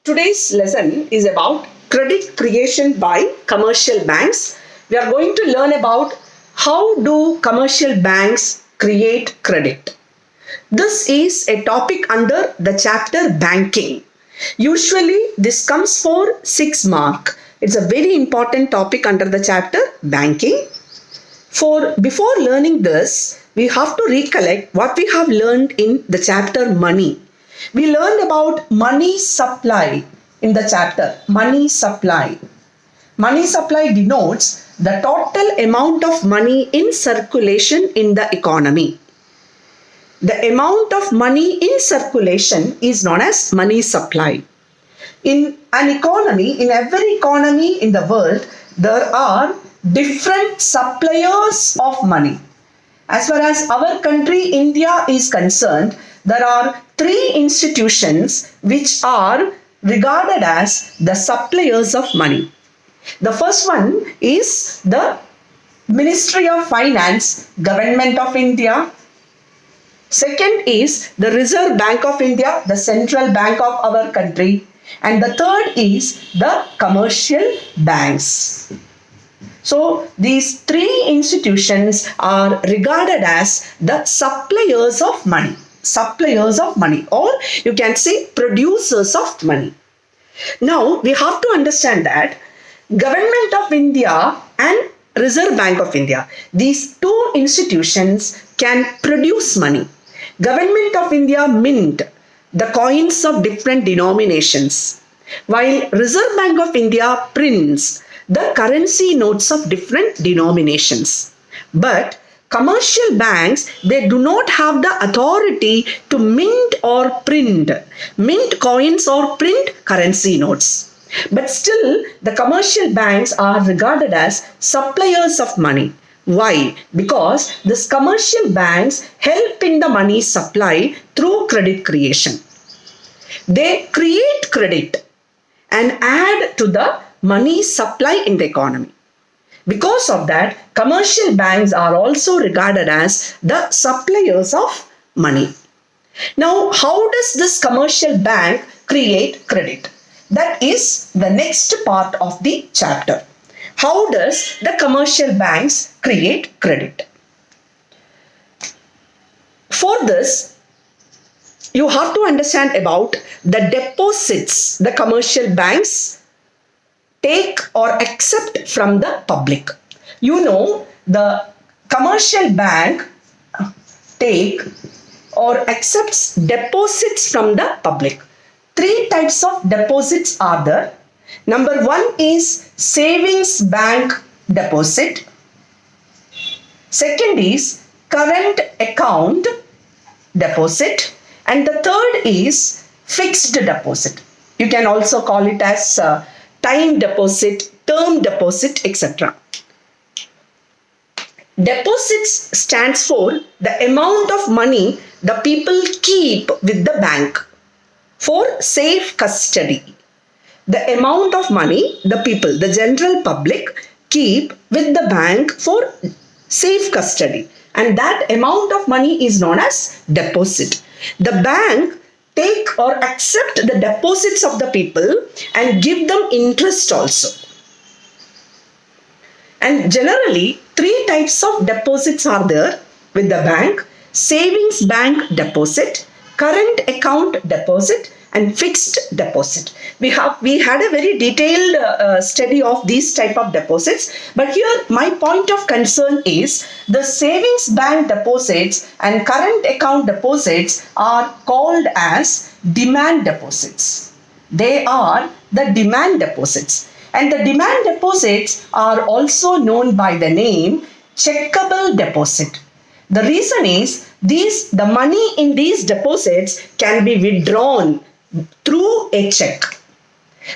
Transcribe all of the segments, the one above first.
Today's lesson is about credit creation by commercial banks. We are going to learn about how do commercial banks create credit. This is a topic under the chapter banking. Usually this comes for 6 mark. It's a very important topic under the chapter banking. Before learning this, we have to recollect what we have learned in the chapter money. We learned about money supply in the chapter money supply. Money supply denotes the total amount of money in circulation in the economy. The amount of money in circulation is known as money supply. In an economy, in every economy in the world, there are different suppliers of money. As far as our country, India, is concerned, there are 3 institutions which are regarded as the suppliers of money. The first one is the Ministry of Finance, Government of India. Second is the Reserve Bank of India, the central bank of our country. And the third is the commercial banks. So these 3 institutions are regarded as the suppliers of money. Suppliers of money, or you can say producers of money. Now we have to understand that Government of India and Reserve Bank of India, these 2 institutions can produce money. Government of India mint the coins of different denominations, while Reserve Bank of India prints the currency notes of different denominations. But commercial banks, they do not have the authority to mint coins or print currency notes. But still, the commercial banks are regarded as suppliers of money. Why? Because these commercial banks help in the money supply through credit creation. They create credit and add to the money supply in the economy. Because of that, commercial banks are also regarded as the suppliers of money. Now, how does this commercial bank create credit? That is the next part of the chapter. How does the commercial banks create credit? For this, you have to understand about the deposits the commercial banks take or accept from the public. You know, the commercial bank take or accepts deposits from the public. 3 types of deposits are there. Number 1 is savings bank deposit. Second is current account deposit. And the third is fixed deposit. You can also call it as time deposit, term deposit, etc. Deposits stands for the amount of money the people keep with the bank for safe custody. The amount of money the people, the general public, keep with the bank for safe custody. And that amount of money is known as deposit. The bank take or accept the deposits of the people and give them interest also. And generally, 3 types of deposits are there with the bank: savings bank deposit, current account deposit, and fixed deposit. We had a very detailed study of these type of deposits, but here my point of concern is the savings bank deposits and current account deposits are called as demand deposits. They are the demand deposits, and the demand deposits are also known by the name checkable deposit. The reason is the money in these deposits can be withdrawn through a check.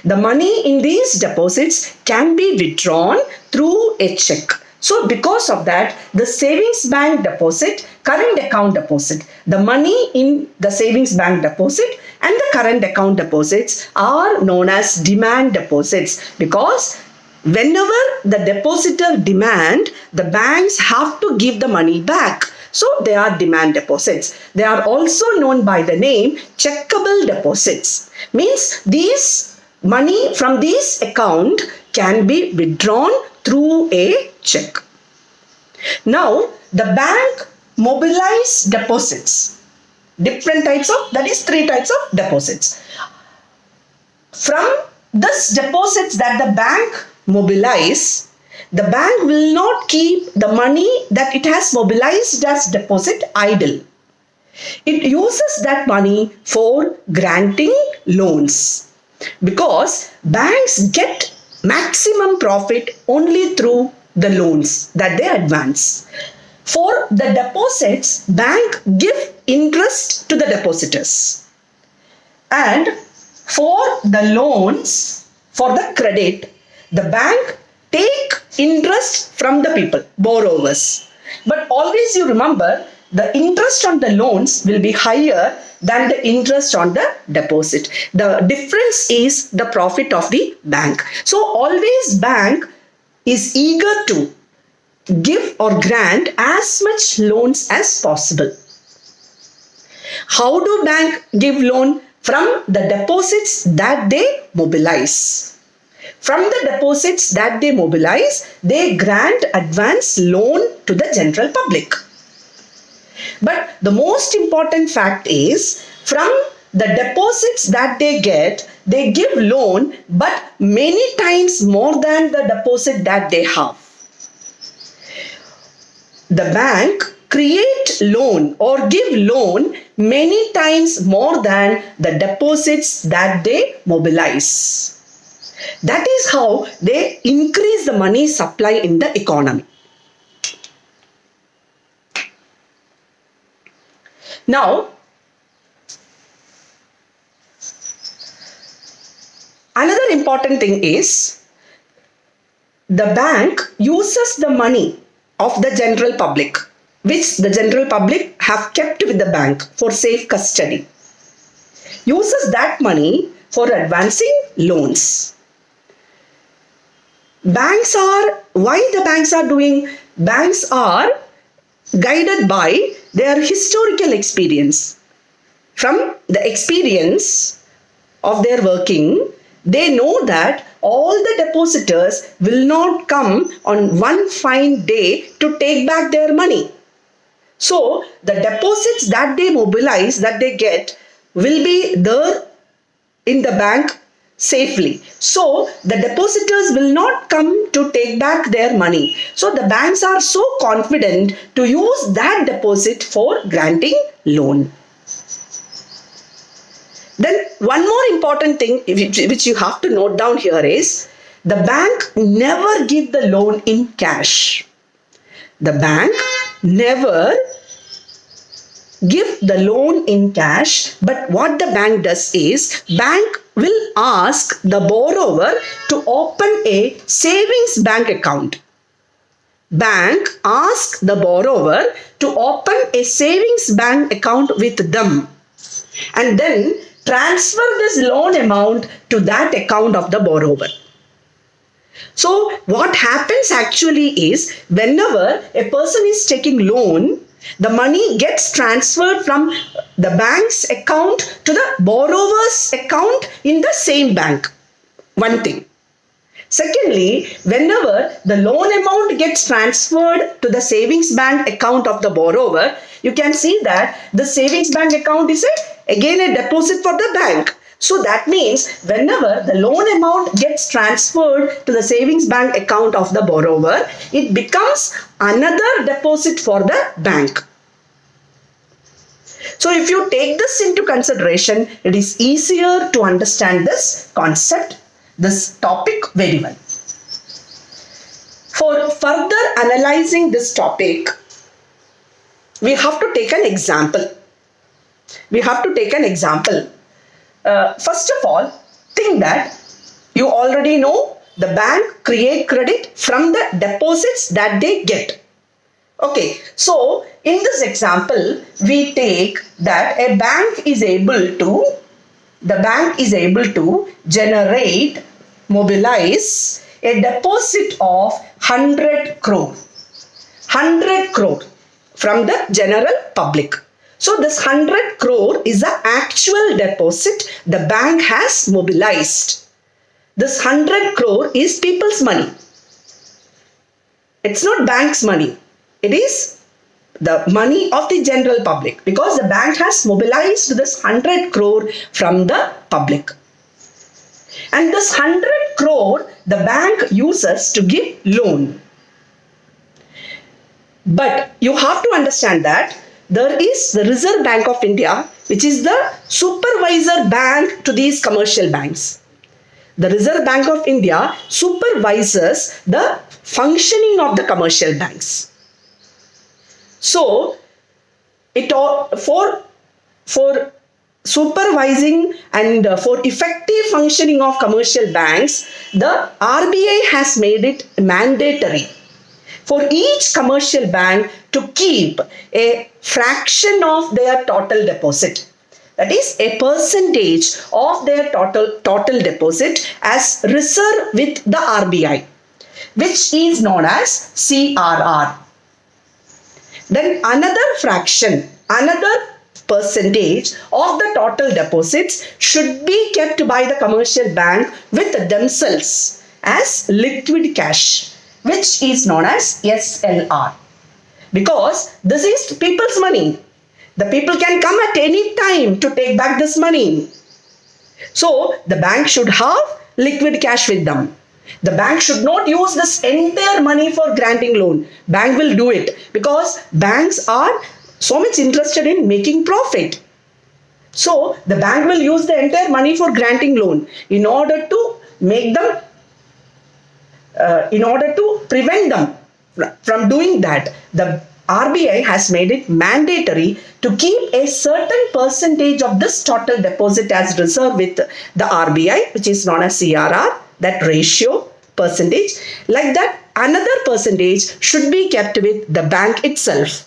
The money in these deposits can be withdrawn through a check. So because of that, the savings bank deposit, current account deposit, the money in the savings bank deposit and the current account deposits are known as demand deposits, because whenever the depositor demand, the banks have to give the money back. So they are demand deposits. They are also known by the name checkable deposits. Means these money from this account can be withdrawn through a check. Now the bank mobilize deposits. Different types of, that is 3 types of deposits. From this deposits that the bank mobilize, the bank will not keep the money that it has mobilized as deposit idle. It uses that money for granting loans, because banks get maximum profit only through the loans that they advance. For the deposits, bank give interest to the depositors, and for the loans, for the credit, the bank take interest from the people, borrowers. But always you remember, the interest on the loans will be higher than the interest on the deposit. The difference is the profit of the bank. So always bank is eager to give or grant as much loans as possible. How do bank give loan? From the deposits that they mobilize. From the deposits that they mobilize, they grant advance loan to the general public. But the most important fact is, from the deposits that they get, they give loan, but many times more than the deposit that they have. The bank create loan or give loan many times more than the deposits that they mobilize. That is how they increase the money supply in the economy. Now, another important thing is, the bank uses the money of the general public, which the general public have kept with the bank for safe custody. Uses that money for advancing loans. Banks are, why the banks are doing? Banks are guided by their historical experience. From the experience of their working, they know that all the depositors will not come on one fine day to take back their money. So the deposits that they mobilize, that they get, will be there in the bank safely. So the depositors will not come to take back their money. So the banks are so confident to use that deposit for granting loan. Then one more important thing which you have to note down here is, the bank never give the loan in cash. The bank never give the loan in cash, but what the bank does is, bank will ask the borrower to open a savings bank account. Bank asks the borrower to open a savings bank account with them, and then transfer this loan amount to that account of the borrower. So what happens actually is, whenever a person is taking loan, the money gets transferred from the bank's account to the borrower's account in the same bank. One thing. Secondly, whenever the loan amount gets transferred to the savings bank account of the borrower, you can see that the savings bank account is again a deposit for the bank. So that means whenever the loan amount gets transferred to the savings bank account of the borrower, it becomes another deposit for the bank. So if you take this into consideration, it is easier to understand this concept, this topic very well. For further analyzing this topic, we have to take an example. First of all, think that you already know the bank create credit from the deposits that they get. Okay, so in this example, we take that a bank is able to generate, mobilize a deposit of 100 crore. 100 crore. from the general public. So this 100 crore is the actual deposit the bank has mobilized. This 100 crore is people's money. It's not bank's money. It is the money of the general public, because the bank has mobilized this 100 crore from the public. And this 100 crore the bank uses to give loan. But you have to understand that there is the Reserve Bank of India, which is the supervisor bank to these commercial banks. The Reserve Bank of India supervises the functioning of the commercial banks. So, for supervising and for effective functioning of commercial banks, the RBI has made it mandatory for each commercial bank to keep a fraction of their total deposit. That is a percentage of their total deposit as reserve with the RBI, which is known as CRR. Then another fraction, another percentage of the total deposits should be kept by the commercial bank with themselves as liquid cash, which is known as SLR. Because this is people's money. The people can come at any time to take back this money. So the bank should have liquid cash with them. The bank should not use this entire money for granting loan. Bank will do it because banks are so much interested in making profit. So the bank will use the entire money for granting loan in order to make them, in order to prevent them from doing that. The RBI has made it mandatory to keep a certain percentage of this total deposit as reserve with the RBI, which is known as CRR, that ratio percentage. Like that, another percentage should be kept with the bank itself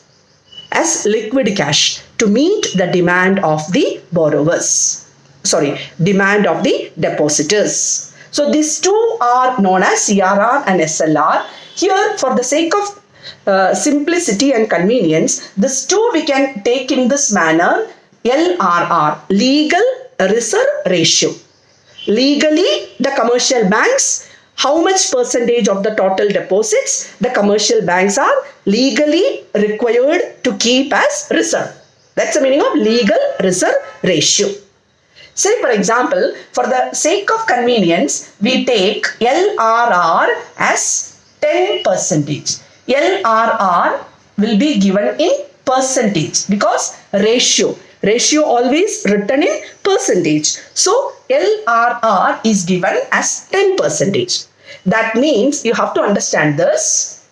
as liquid cash to meet the demand of the borrowers. Demand of the depositors. So these two are known as CRR and SLR. Here, for the sake of simplicity and convenience, these two we can take in this manner: LRR, legal reserve ratio. Legally, the commercial banks, how much percentage of the total deposits the commercial banks are legally required to keep as reserve. That's the meaning of legal reserve ratio. Say, for example, for the sake of convenience, we take LRR as 10%. LRR will be given in percentage because ratio always written in percentage. So LRR is given as 10%. That means you have to understand this.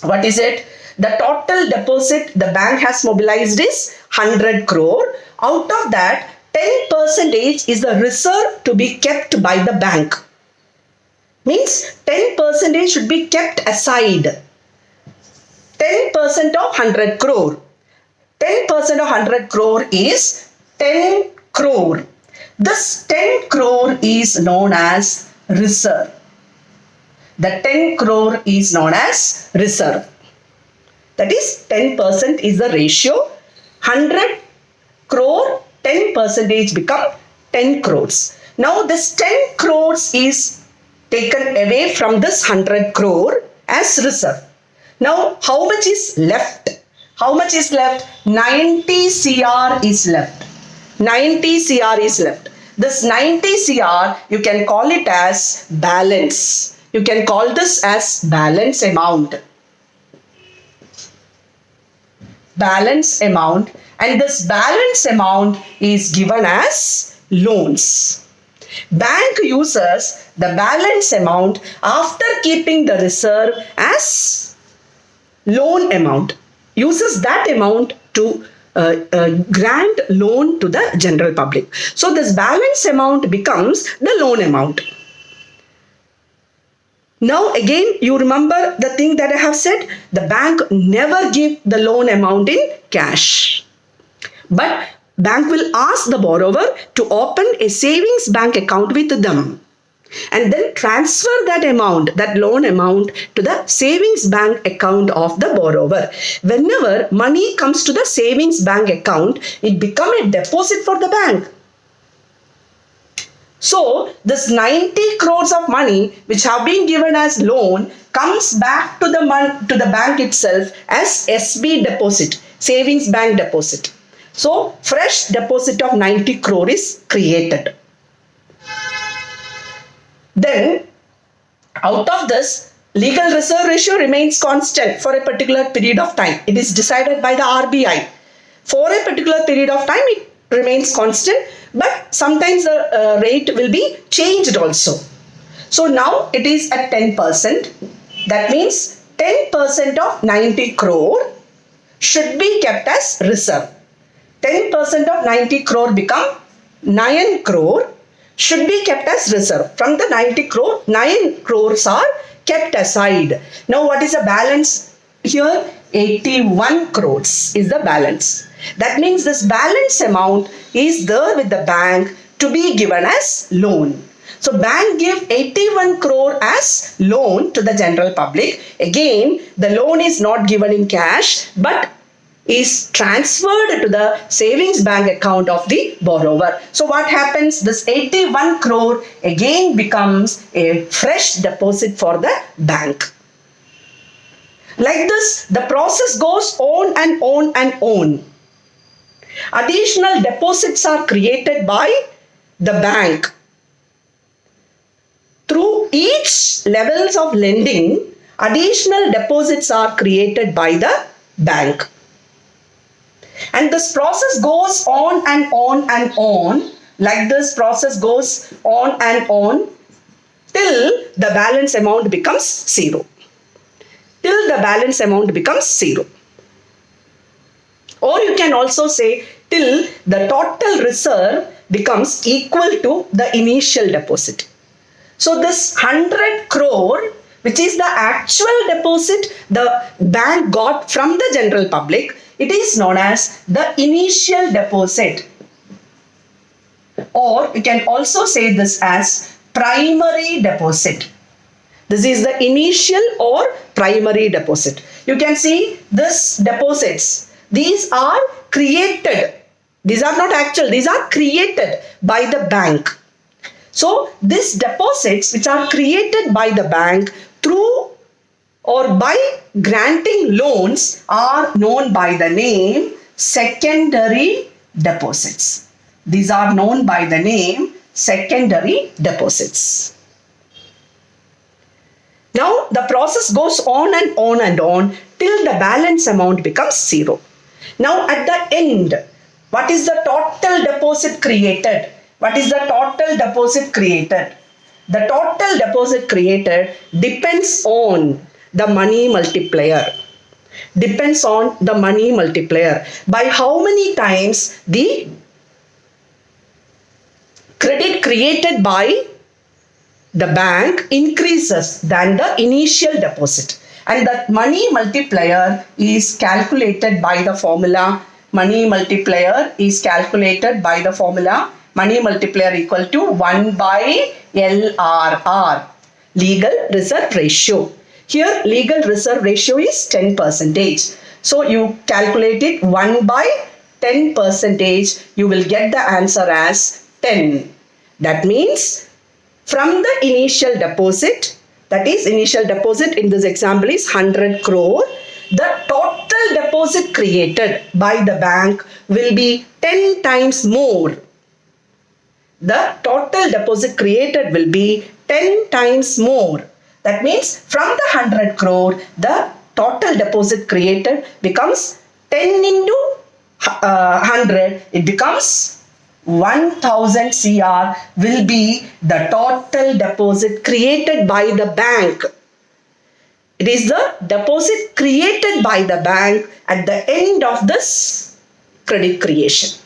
What is it? The total deposit the bank has mobilized is 100 crore. Out of that, 10% is the reserve to be kept by the bank. Means 10% should be kept aside. 10% of 100 crore. 10% of 100 crore is 10 crore. This 10 crore is known as reserve. The 10 crore is known as reserve. That is 10% is the ratio. 100 crore, 10% become 10 crores. Now this 10 crores is taken away from this 100 crore as reserve. Now how much is left? How much is left? 90 CR is left. 90 CR is left. This 90 CR, you can call it as balance. You can call this as balance amount. Balance amount. And this balance amount is given as loans. Bank uses the balance amount after keeping the reserve as loan amount. Uses that amount to grant loan to the general public. So this balance amount becomes the loan amount. Now again, you remember the thing that I have said, the bank never give the loan amount in cash. But bank will ask the borrower to open a savings bank account with them. and then transfer that amount, that loan amount, to the savings bank account of the borrower. Whenever money comes to the savings bank account, it becomes a deposit for the bank. So this 90 crores of money which have been given as loan comes back to the bank itself as SB deposit, savings bank deposit. So fresh deposit of 90 crore is created. Then out of this, legal reserve ratio remains constant for a particular period of time. It is decided by the RBI. For a particular period of time, it remains constant, but sometimes the rate will be changed also. So now it is at 10%. That means 10% of 90 crore should be kept as reserve. 10% of 90 crore become 9 crore should be kept as reserve. From the 90 crore, 9 crores are kept aside. Now what is the balance here? 81 crores is the balance. That means this balance amount is there with the bank to be given as loan. So bank give 81 crore as loan to the general public. Again, the loan is not given in cash but is transferred to the savings bank account of the borrower. So what happens? This 81 crore again becomes a fresh deposit for the bank. Like this, the process goes on and on and on. Additional deposits are created by the bank. Through each levels of lending, additional deposits are created by the bank. And this process goes on and on and on. Like this process goes on and on till the balance amount becomes zero. Till the balance amount becomes zero. Or you can also say till the total reserve becomes equal to the initial deposit. So this 100 crore, which is the actual deposit the bank got from the general public, it is known as the initial deposit. Or you can also say this as primary deposit. This is the initial or primary deposit. You can see this deposits. These are created. These are not actual. These are created by the bank. So these deposits which are created by the bank through or by granting loans are known by the name secondary deposits. These are known by the name secondary deposits. Now the process goes on and on and on till the balance amount becomes zero. Now at the end, what is the total deposit created? What is the total deposit created? The total deposit created depends on the money multiplier. Depends on the money multiplier. By how many times the credit created by the bank increases than the initial deposit. And that money multiplier is calculated by the formula. Money multiplier is calculated by the formula. Money multiplier equal to 1 by LRR, legal reserve ratio. Here legal reserve ratio is 10%. So you calculate it 1 by 10%, you will get the answer as 10. That means from the initial deposit, that is initial deposit in this example is 100 crore, the total deposit created by the bank will be 10 times more. The total deposit created will be 10 times more. That means from the 100 crore, the total deposit created becomes 10 into 100, it becomes 1000 CR will be the total deposit created by the bank. It is the deposit created by the bank at the end of this credit creation.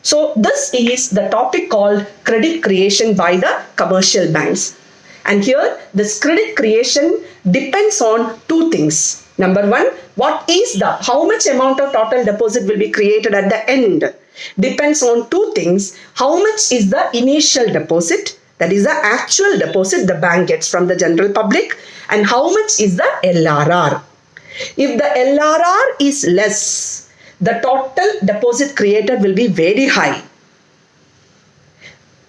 So this is the topic called credit creation by the commercial banks. And here this credit creation depends on two things. Number one, how much amount of total deposit will be created at the end? Depends on two things. How much is the initial deposit That is the actual deposit the bank gets from the general public. And how much is the LRR? If the LRR is less, the total deposit created will be very high.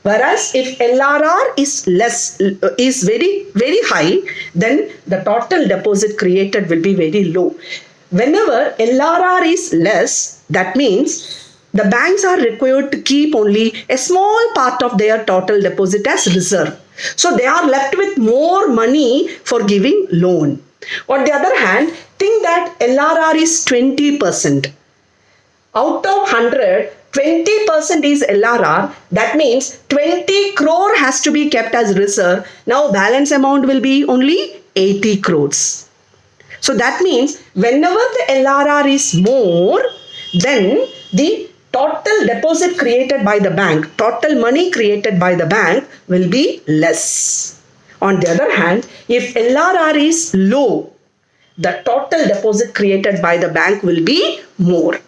Whereas if LRR is very high, then the total deposit created will be very low. Whenever LRR is less, that means the banks are required to keep only a small part of their total deposit as reserve. So they are left with more money for giving loan. On the other hand, think that LRR is 20%. Out of 100, 20% is LRR. That means 20 crore has to be kept as reserve. Now balance amount will be only 80 crores. So that means whenever the LRR is more, then the total deposit created by the bank, total money created by the bank will be less. On the other hand, if LRR is low, the total deposit created by the bank will be more.